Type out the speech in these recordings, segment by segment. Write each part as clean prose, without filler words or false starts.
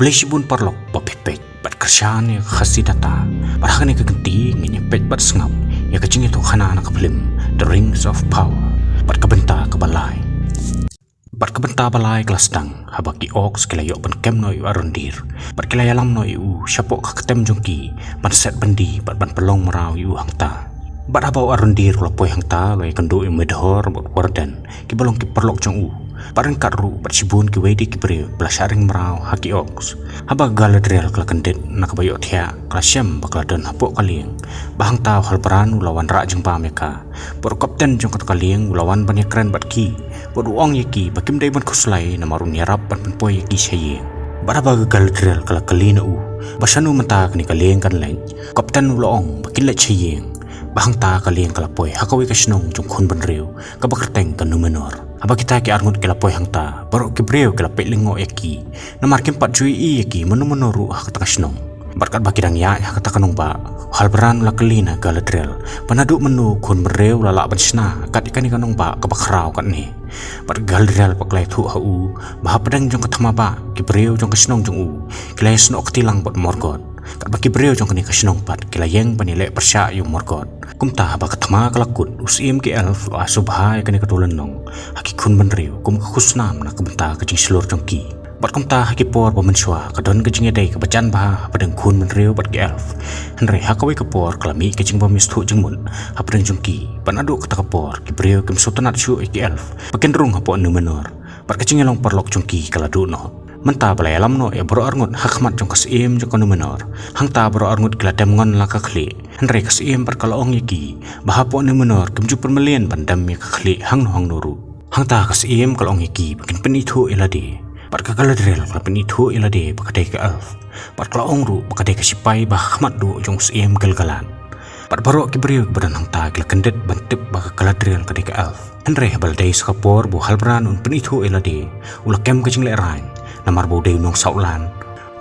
Kablesibun parlok papipet bat kersyaan ya khasi data barahkan ya kegenti ngenyepet bat sengap ya kecing itu khana anak film The Rings of Power bat kebenta kebalai bat kebenta balai kelas dang habaki ox kelayok ban kem noi arundir bat kelayalam noi u syapok ketem jongki ban set bendi bat ban pelong merau u hangta bat habau arundir lapoi hangta loi kendu medhor bat warden ki balong ki perlok jong u Parang karu bersibun ki wedi ki beri belasaring merau haki ox. Haba galadriel kala kendit nakabayok tia kala syam bakla don hapok kalieng. Bahang tau hal peran ulawan rak jeng pameka. Por kapten jong kat kalieng ulawan banyak keren bat ki. Por uang yaki bakim day ban kuslai namarun yarap ban penpoy yaki syayeng. Baraba galadriel kala kalina u. Basanu mentak ni kalieng kan lain. Kapten ulaong bakin let syayeng. Bahang ta kalieng kala poy hakawi kasnong jong kun benriu kabakerteng kan Numenor. Haba kita ki arngut kala poy hangta baru ki breu kala pelingo yaki namar kempat jui i yaki menoru hakata kasnong barkat bakidang ya hakata kanong ba hal beran la kelina galadriel panaduk menu kun bereu lalak bansna kat ikan kanong ba kabakrau kat ni bar galadriel paklai thu hau bah pedang jong katama ba ki breu jong kasnong jong u kilai snok tilang bot morgot kat baki breu jong kani kasnong pat kilayeng panilek persya yu morgot kumta ba katama kalakut usim ki elf asubhai kani katulan nong haki kun benriu kum khusnam na kebenta kecing selur jongki bat kumta haki por pemensua kadon kecing edai kebacan bah padang kun benriu bat ki elf henry hakawi kepor kelami kecing pemistu jengmun hapadang jongki panaduk kata kepor ki breu kem sultanat syu ki elf pakin rung hapo Numenor bat kecing elong perlok jongki kaladu no Menta balai alam no ya bro arngut hakmat jong kasim jong Numenor hangta bro arngut keladam ngon laka kli henry kasim perkalaong yaki bahapo Numenor kemju permelian bandam ya kakli hang no hang nuru hangta kasim kalaong yaki bakin penithu ilade par kagaladrel kala penithu ilade bakadai ke elf par kalaong ru bakadai ke sipai bahmat du jong kasim galgalan par baro kibriu badan hangta kila kendet bantip bakagaladrel kadai ke elf henry baldai skapor bu halbran un penithu ilade ulakem kecing le rain namar bodai nong saulan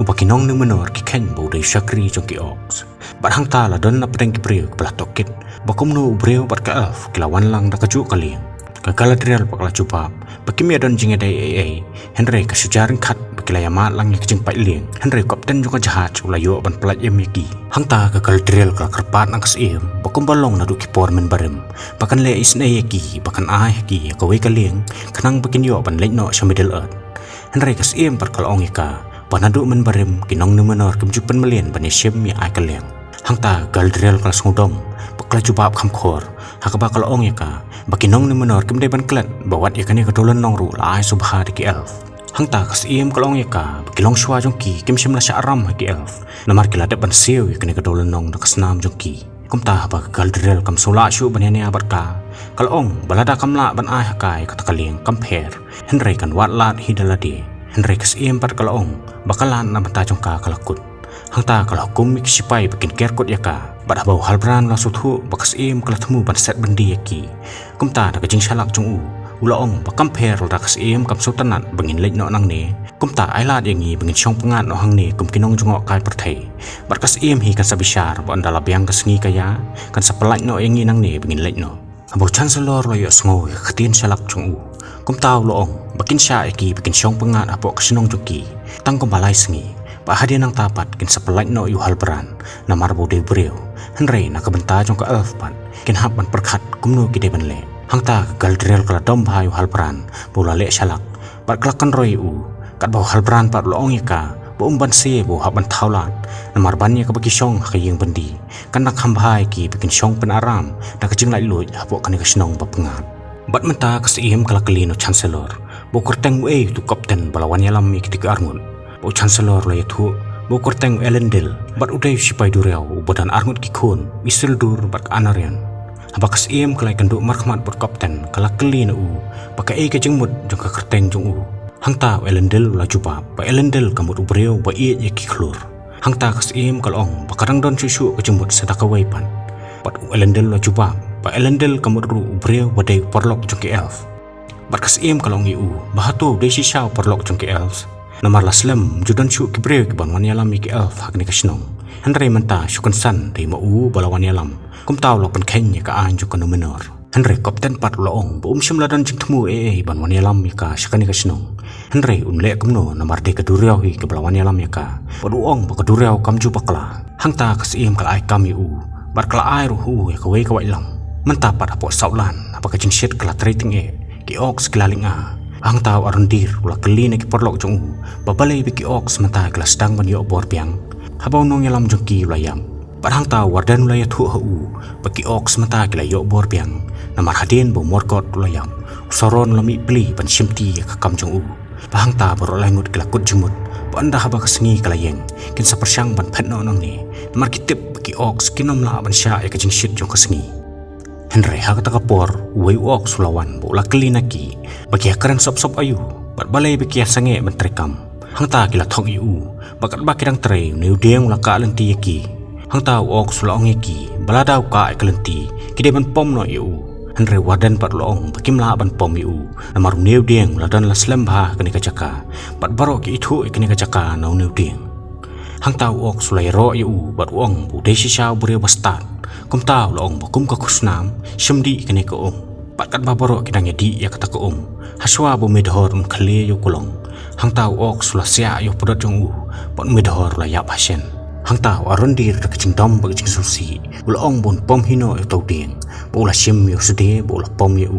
upakinong Numenor ki ken bodai syakri jong ki ox bar hangta la don na pedeng ki breu kepala tokit bakom no breu bar ka elf kilawan lang da kaju kalieng ka galadriel pakla cupap bakimi adon jinga dai ai henry ka sujaring khat bakilaya mat lang ki jeng pai lieng henry kapten jong ka jahat ulayo ban pelat yem yaki hangta ka galadriel ka kerpat nang kasiem bakom balong na du ki por men barem bakan le isne yaki bakan ai yaki ka we kalieng kanang bakin yo ban lek no sa middle earth Henry kasim perkalaong ika panaduk men barem kinong Numenor kemju penmelian banisiem ya ai kalieng hangta galadriel kelas ngudom pakla jubab khamkhor hakaba kalaong ika bakinong Numenor kemdai ban klat bawat yakani katolan nongru lai subha di ki elf hangta kasim kalaong ika bakilong shwa jongki kimsim la syaram ki elf namar kiladat ban siu yakani katolan nong nakasnam jongki kumta ba galadriel kam sola syu banene abarka kalaong balada kamla ban ai hakai kata kalieng compare Henry kan watlat hidaladi Henry kasim par kalaong bakalan na banta jongka kalakut hangta kalahukum mik sipai bakin kerkot yaka bat bau halbran la suthu bakasim kalathmu ban set bendi yaki kumta da kajing salak jong u ulaong ba compare la kasim kam sultanat bangin lek no nang ne kumta ailat yangi bangin syong pengat no hang ne kum kinong jongok kai perthai bat kasim hi kan sabishar ba andala biang kasngi kaya kan sapelaj no yangi nang ne bangin lek no abo chancellor lo yo sngo khatin salak jong u kum tau loong bakin sya eki bakin syong pengat apo kasinong joki tang kum balai sengi ba hadian nang tapat kin sapelaj no yu halbran namar bode breu henry nak kebenta jong ka elf pan kin hap ban perkhat kumno ki de ban le hangta galadriel kala dom bha yu halbran bola le salak par klakan roi u kat ba halbran par loong yaka bo ban se bo hap ban thaulat namar ban ya ka baki syong khayeng bendi kan nak hambhai ki bakin syong pen aram da kajing lai luj apo kan kasinong ba pengat bat menta kasim kala kelino chancellor bo kurteng we tu kapten balawan yalam mi ketika arngut bo chancellor lo yathu bo kurteng Elendil bat udai sipai durau bodan arngut ki khon Isildur bat anarian haba kasim kala kenduk markhmat bot kapten kala kelino u pakai ke jengmut jong ka kerteng jong u hangta Elendil la jubab ba Elendil kamut ubreu ba iet yaki khlur hangta kasim kalong bakarang don susu ke jengmut sedaka waipan bat Elendil la jubab ba Elendil kamut ru ubreu badai perlok jong ki elf bat kasim kalong yu bahatu dei sisau perlok jong ki elf namar laslam judan syu ki breu ki ban wan yalam ki elf hakni kasnong henry menta syukan san dei mau balawan yalam kum taw lo pen kenya ka anju ka Numenor Henry kapten pat laong shimladan jing temu ban wanialam yaka syakani kasinong. Henry unlek kumno na marde kaduriau hi kebelawan yalam yaka. Paduong ba kaduriau kamju pakla. Hangta kasim kala ai kami bar kala ai ruhu ya kawai kawai lam. Mentapat apo saulan apa kajing shit kala trading ki ox kilalinga. Hangta arondir ula kelina ki perlok jong babalai bi ki ox menta kala sedang ban yo bor piang. Habau nong yalam jongki ulayam. Padang tahu wardan ulaya tu bagi ox mata kila yok bor piang namar hadin bo morkot ulayam usaron lami peli pan simti ka kamjong bahang ta bor langut kila kut jumut panda haba kasengi kala yeng kin sa persyang ban phetno nong ni namar kitip bagi ox kinom la ban sya ya kajing shit jong kasengi. Henry ha kata kapor uai ox sulawan bo la kelinaki bagi akaran sop ayu bat balai bagi sange ban trekam hang ta kila thong bakat bakidang tre neu deng la ka lenti yaki. Hang tahu ox laong yaki baladau ka eklenti kide ban pom no Henry warden pat laong bakim la ban pom namar neu deng ladan la slam ba kani kacaka pat baro ki itu kani kacaka nau neu deng. Hang tahu ox sulai ro bat wong bu desi sha bure bastat kum tahu laong bakum ka kusnam shimdi kani ko pat kat ba baro kidang yadi ya kata ko haswa bu medhor khale yo kulong. Hang tahu ox la sia yo podot jong pat medhor la ya pasien. Hang tahu arondir da kacing dom ba kacing susi ulaong bon pom hino yo tau deng bola sim yo sede bola pom yo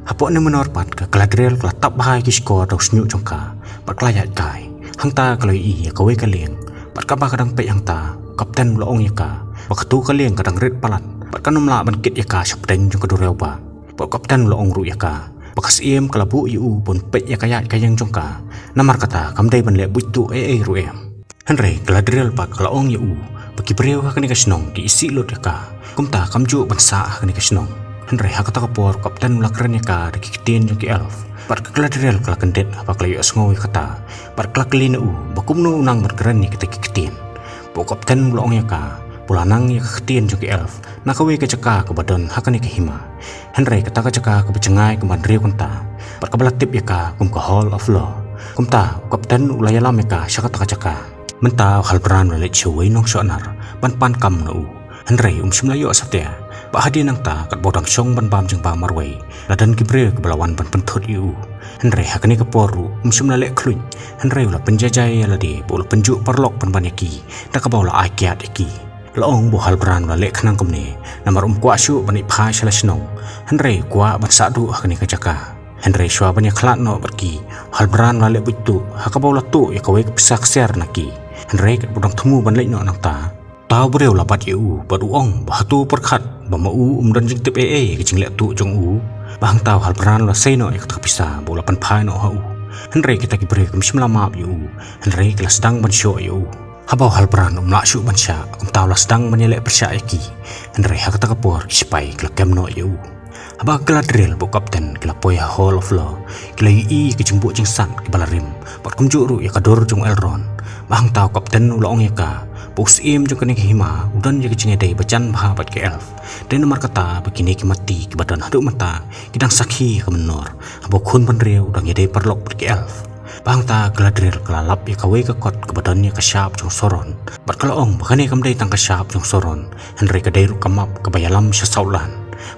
hapo ne menor pat ka kladrel kla tap bahai ki skor do snyu jongka pat klayat kai hang ta kaloi ya kawe kaleng pat ka ba kadang pe hang ta kapten ulaong ya ka waktu kaleng kadang red palat pat kanom la ban kit ya ka sapdeng jong kadureu ba pat kapten ulaong ru ya ka bakas em kalabu yu bon pe ya kayat kayang jongka namar kata kamdai ban le buitu ru em. Henry keladrel pak kalaong bagi breu kani kasinong di isi lot ka kumta kamju bansa kani kasinong. Henry hakata kapor kapten lakran ka de kitin ki elf par keladrel kala kendet apa klayo asngowi kata par klaklin bakumno unang berkeran ni kita kitin po kapten laong ka pulanang ya kitin ki elf nakawe ka caka ke badan hakani ke hima. Henry kata ka caka ke becengai ke mandriu kunta par kabalatip ya ka kum ka hall of law kumta kapten ulayalam ya ka syakata ka caka mentau hal beran lek cewai nong sonar pan kam no Henry simlayo asatya ba hadin nang ta kat bodang song ban bam jeng ba marwai ladan kibre ke belawan ban penthut Henry hakani ke poru simla lek kluñ Henry ula penjajai ala di bola penjuk parlok pan banyaki ta ka bola akiat iki laong bo hal beran lek khanang kumne namar kwa syu bani phai sala snong Henry kwa ban sadu hakani ka jaka Henry shwa banyak klat no berki hal beran lek bitu hakabola tu ya kawe pisak ser naki Henry kat budang temu ban lek no nang ta tau breu lapat bat uong bahatu perkhat ba mau dan jing tip kecing lek tu jong bahang tau hal beran la sei no ya tak pisa bola pan phai no Henry kita ki bre kum simla map Henry kelas dang ban syo habau hal beran la syu ban sya kum tau la sedang ban lek persya ki Henry hakata kapor spai kla kem no Haba kala drill bo kapten kila poya hall of law kila ke jembu jing san ke balarim pat kumjuru ya kador jong elron bahang tau kapten ulaong ya ka pos im jong kene hima udan ya kecing dai bacan bah pat ke elf den nomor kata begini ki mati ke badan haduk mata kidang sakhi ke menor habo khun panreu udang ya dai perlok pat ke elf bahang ta kala drill kala lap ya kawe ke kot ke badan ya kasyap jong soron pat kala ong bakane kamdai tang kasyap jong soron Henry ka dai ru kamap ke bayalam sya saulan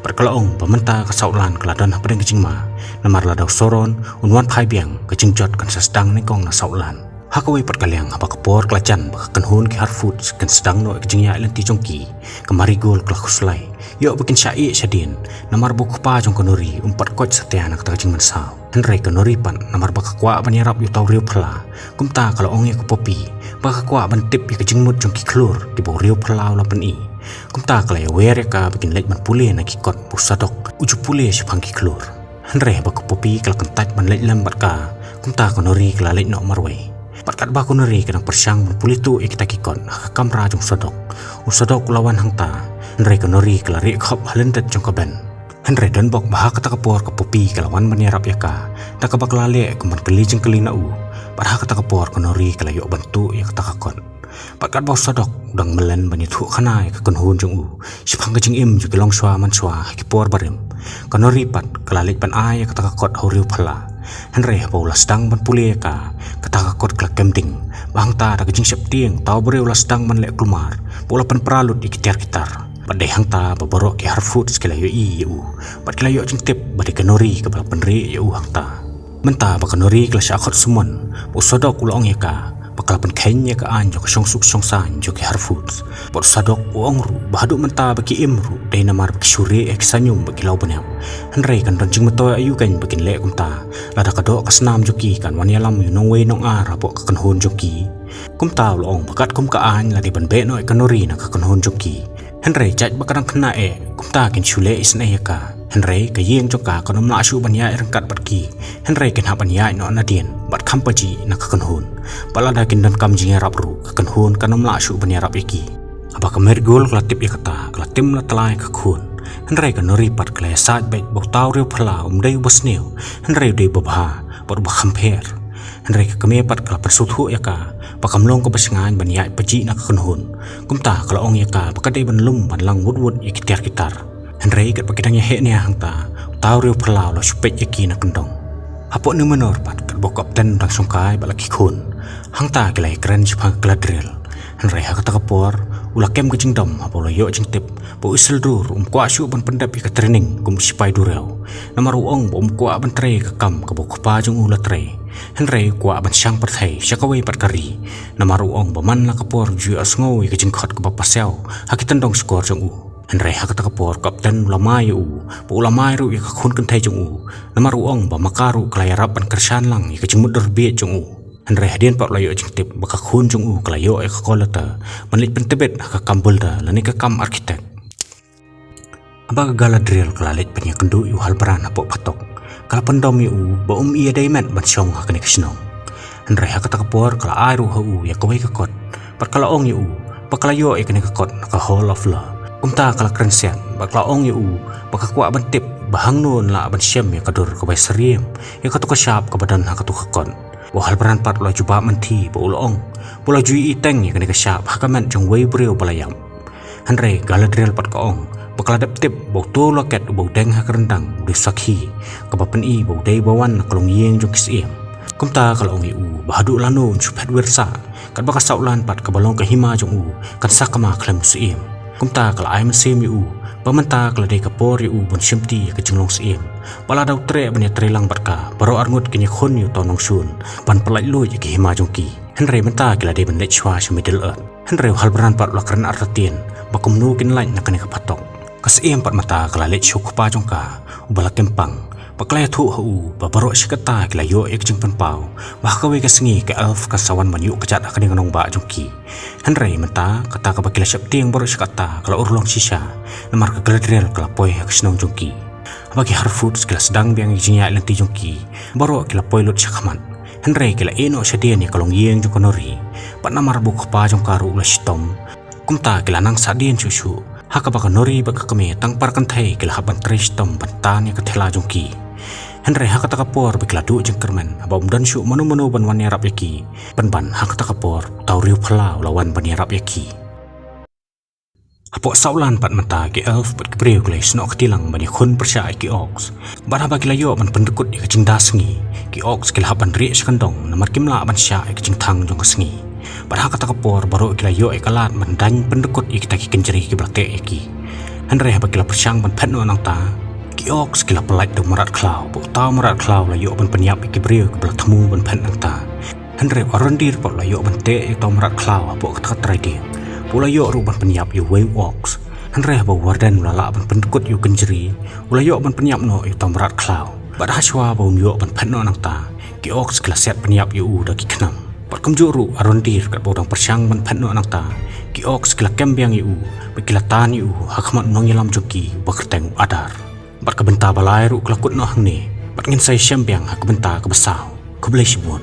perkelaong pementa kesaulan keladan apa dengan kecing ma namar ladau soron unwan phai biang kecing jot kan sedang nekong na saulan hakawai perkaliang apa kepor kelacan bahkan hun ki harfood kan sedang no kecing ya lenti jongki kemari gol kelakuslai yo bikin syai syadin namar buku pa jong konori umpat kot setiana kata kecing mensau Henry konori pan namar bakakwa banyarap yu tau riu pela kumta kalau ong ya kupopi bakakwa ban tip ya kecing mut jongki klur di bawah riu pela lapan i kumta kalaya were ka bikin lek man pule na kikot pusadok uju pule sipang ki klur Henry bak popi kala kentat man lek lambat ka kumta konori kala lek no marwai patkat ba konori kadang persyang man pule tu kita kikot kamra jong sadok usadok lawan hangta Henry konori kala ri khop halendet jong kaben Henry dan bok bah kata kapor ka popi kalawan menyarap ya ka tak bak lale kuman keli jeng keli na padha kata kapor konori kala yo bantu ya kata kakon pakat bau sadok udang melen banyak thu khanai ka konhun jong sipang kecing im juga long swa man swa ki por barem konori pat kalalik pan ai kata kakot horiu phala Henry bau lasdang ban pule ka kata kakot kla kemting bang ta da kecing sep tieng tau bere lasdang man lek klumar bola pan pralut ikitiar kitar Pada hang ta baborok ke Harfood sekelayo iu. Pat kelayo jeng tip bade kanori ke bala penri iu hang ta. Menta ba kanori kela syakot semon. Usodok ulong ya ka. Bakal penkenya ke anjo ke syongsuk syongsan jo ke Harfood. Pot sadok uong ru bahaduk menta bagi imru dai namar bagi syuri sanyum bagi lau benyam. Henry kan rancing metoy ayu kan bakin lek kumta. Lada kadok kasnam joki kan wan yalam yu nong we nong ara pok ke kanhun joki. Kumta ulong bakat kum ka an ladi ban be no kanori na ke kanhun joki. Henry chat bakadang kena kumta kin syule isna ya ka. Henry ke yeng joka konom la asyu banya rangkat pergi. Henry ken hapan ya no nadien bat kampaji na ke kanhun. Balada kin dan kam jinga rap ru ke kanhun konom la asyu banya rap iki. Apa kemer gol kelatip ya kata kelatim la telai ke kun. Henry kan nori pat kelaya saat baik bau tau riu pala day basneu. Henry day babha pat ubah kamper. Henry ke keme pat kala persuthu ya ka. Pakamlong ke pasingan banya paji na ke kanhun. Kumta kala ong ya ka pakadai ban lum ban lang wud ya kitar kitar. Henry kat pakidang ya hek ni hang ta tau riu pala lo supet ya ki na kendong. Apok ni menor pat kat bokap ten rang songkai balaki kun. Hang ta kelai keren sepang Galadriel. Henry hak kata kapor ulah kem ke jingdom apa lo yo jing tip bo isel dur kwa syu ban pendap ke training kum sipai durau namar uong bo kwa ban tre ke kam ke bo kpa jung ula tre Henry kwa ban syang perthai syakawai pat kari namar uong bo man la kapor ju asngoi ke jingkhot ke bapasau hakitan dong skor jung u Henry hak kata kapor kapten ulamai u bo ulamai ru ke khun kentai jung u namar uong bo makaru kelayarap ban kersan lang ke jingmut derbiet jung u Henry hadian pak layo jing tip baka khun jung u kelayo ke kolata menlit pentebet ke kambulda lani ke kam arkitek aba Galadriel kelalit penya kendu yu halbaran apok patok kala pendom yu ba iya daimet ban syong hakani kesnong Henry hak kata kapor kala airu hu ya kawai ke kot pat kala ong yu pakalayo kene ke kot ke hall of law kumta kala krensian bakla ong yu baka kwa ban tip bahang nun la ban syam ya kadur ke bai seriem ya katu ke syap ke badan hak katu ke kot wahal peran pat lo cuba menti bo ulong bola jui iteng ya kene ke syap hakaman jong wei breu balayam Henry Galadriel pat kaong bakal dap tip bo to loket bo deng hak rendang di sakhi ke bapen i bo dei bawan kalong yeng jong kisiem kumta kalong i u bahadu lanu supet wersa kat baka saulan pat ke balong ke hima jong u kan sakama klem siem kumta kala ai mesim yu pamenta kala dei kapor yu bon simti ke jenglong siem bala dau tre banya trelang barka baro arngut kenya khon yu tonong sun ban pelai lu ke hima jongki Henry menta kala dei ban lech shwa middle earth Henry halbran pat lakran artatien bakum nu kin lain nakane kapatok kasiem pat mata kala lech shuk pa jongka ubala kempang paklaya thu hu babaro sikata kala yo ek jing panpau bahkawe ka sengi ke elf kasawan manyu kecat akani ngonong ba jongki Henry menta kata ka bakila syap tiang baro sikata kala urlong sisa namar ka Galadriel kala poi hak senong jongki bagi Harfood kala sedang biang jingya lanti jongki baro kala poi lut syakaman Henry kala eno syadian ni kalong yeng jong konori pat namar buk pa jong karu ula sitom kumta kala nang sadien susu haka baka nori baka kami tang parkan thai kala haban tristom bantan ya kathela jongki Henry hak kata kapor bikla du jeng kermen abam dan syuk manu ban wan yarap yaki ban hak kata kapor tau riu phala lawan ban yarap yaki apok saulan pat mata ke elf pat kebreu klai snok tilang ban khun persya ki ox ban bagi layo ban pendekut ke jing dasngi ki ox kila ban ri skandong namar kimla ban sya ke jing thang jong kesngi ban hak kata kapor baru kila yo kalat ban dan pendekut kita ki kenjeri ki blate yaki Henry bagi la persyang ban phetno nang ta Ox kila pelait do marat klau bo tau marat klau la yo ban penyap iki breu ke belah temu ban phen nang ta Henry orandir pot la yo ban te tau marat klau bo ka trai dia bola yo ru ban penyap yo wei ox Henry bo warden la la ban pendekut yo kenjeri bola yo ban penyap no yo tau marat klau bad haswa bo yo ban phen no nang ta ki ox kila set penyap yo da ki knam pot kumjuru arondir kat bodang persyang ban phen no nang ta ki ox kila kembiang yo bekila tan yo hakmat nong yalam joki bakerteng adar bat kabenta balai ru kelakut no hang ni bat ngin sai syambiang hak benta ke besau ke belai sibun